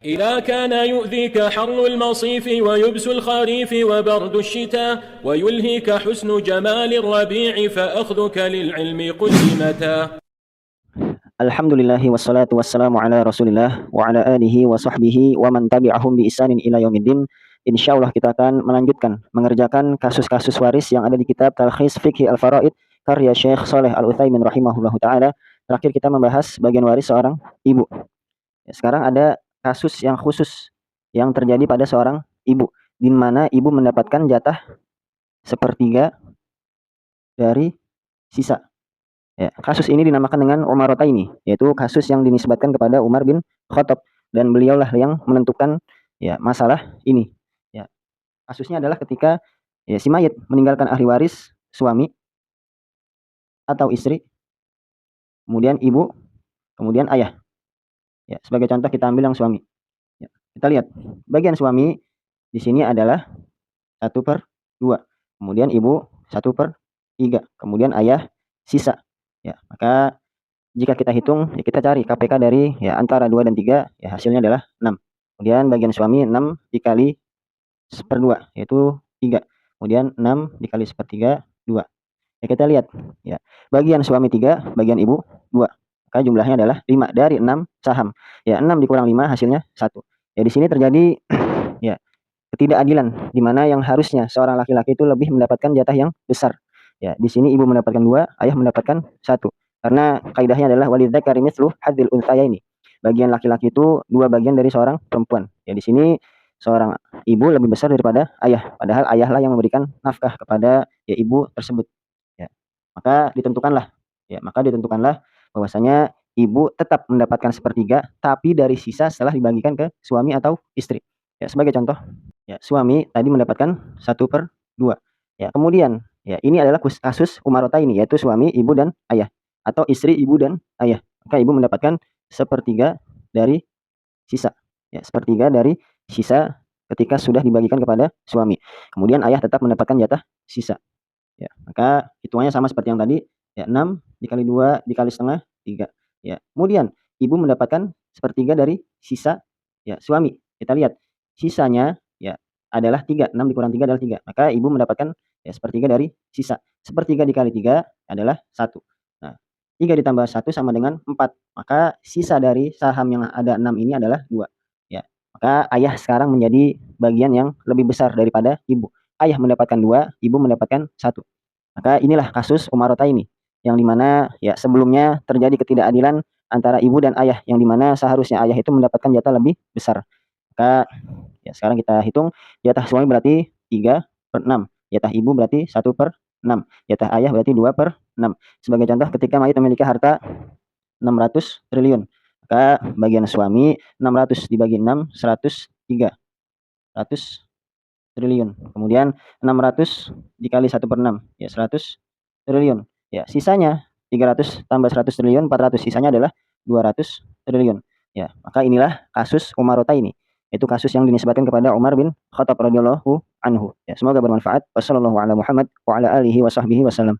إذا كان يؤذيك حر المصيف ويبس الخريف وبرد الشتاء ويلهيك حسن جمال الربيع فأخذك للعلم قل متى. Alhamdulillahi wassalatu wassalamu ala rasulillah wa ala alihi wa sahbihi wa man tabi'ahum bi isanin ila yaumiddin. Insyaallah kita akan melanjutkan mengerjakan kasus-kasus waris yang ada di kitab Talkhis Fiqhi Al-Faraid karya Syekh Shaleh Al-Utsaimin rahimahullahu taala. Terakhir kita membahas bagian waris seorang ibu. Sekarang ada kasus yang khusus yang terjadi pada seorang ibu, di mana ibu mendapatkan jatah sepertiga dari sisa. Ya, kasus ini dinamakan dengan Umarataini, yaitu kasus yang dinisbatkan kepada Umar bin Khattab, dan beliaulah yang menentukan ya masalah ini. Ya, kasusnya adalah ketika ya si mayit meninggalkan ahli waris suami atau istri, kemudian ibu, kemudian ayah. Ya, sebagai contoh kita ambil yang suami. Ya, kita lihat bagian suami di sini adalah 1/2, kemudian ibu 1/3, kemudian ayah sisa. Ya, maka jika kita hitung, ya kita cari KPK dari ya antara 2 dan 3, ya hasilnya adalah 6. Kemudian bagian suami 6 dikali 1/2, yaitu 3. Kemudian 6 dikali 1/3, 2. Ya kita lihat, ya bagian suami 3, bagian ibu 2. Maka jumlahnya adalah 5 dari 6 saham. Ya 6 dikurang 5 hasilnya 1. Ya di sini terjadi ya ketidakadilan, di mana yang harusnya seorang laki-laki itu lebih mendapatkan jatah yang besar. Ya, di sini ibu mendapatkan 2, ayah mendapatkan 1. Karena kaidahnya adalah walidzakari mithlu hadzil unthayaini. Bagian laki-laki itu 2 bagian dari seorang perempuan. Ya di sini seorang ibu lebih besar daripada ayah, padahal ayahlah yang memberikan nafkah kepada ya ibu tersebut. Ya. Maka ditentukanlah bahwasanya ibu tetap mendapatkan 1/3, tapi dari sisa setelah dibagikan ke suami atau istri. Ya, sebagai contoh, ya suami tadi mendapatkan 1/2. Ya, kemudian ya ini adalah kasus umarota ini, yaitu suami, ibu dan ayah, atau istri, ibu dan ayah. Maka ibu mendapatkan 1/3 dari sisa. Ya, 1/3 dari sisa ketika sudah dibagikan kepada suami. Kemudian ayah tetap mendapatkan jatah sisa. Ya, maka hitungannya sama seperti yang tadi, ya 6 dikali 2 dikali setengah 3. Ya, kemudian ibu mendapatkan 1/3 dari sisa ya suami. Kita lihat sisanya ya adalah 3, 6 dikurang 3 adalah 3. Maka ibu mendapatkan ya 1/3 dari sisa. 1/3 dikali 3 adalah 1. Nah, 3 ditambah 1 sama dengan 4. Maka sisa dari saham yang ada 6 ini adalah 2. Ya, maka ayah sekarang menjadi bagian yang lebih besar daripada ibu. Ayah mendapatkan 2, ibu mendapatkan 1. Maka inilah kasus umarota ini, yang dimana ya sebelumnya terjadi ketidakadilan antara ibu dan ayah, yang dimana seharusnya ayah itu mendapatkan jatah lebih besar. Maka ya sekarang kita hitung, jatah suami berarti 3/6, jatah ibu berarti 1/6, jatah ayah berarti 2/6. Sebagai contoh, ketika mayit memiliki harta 600 triliun, maka bagian suami 600 dibagi 6, 103. 100 triliun. Kemudian 600 dikali 1/6, ya 100 triliun. Ya, sisanya 300 tambah 100 triliun, 400. Sisanya adalah 200 triliun. Ya, maka inilah kasus umarota ini. Itu kasus yang dinisbatkan kepada Umar bin Khattab radhiyallahu anhu. Ya, semoga bermanfaat. Wassallallahu ala Muhammad wa ala alihi wa sahbihi wasallam.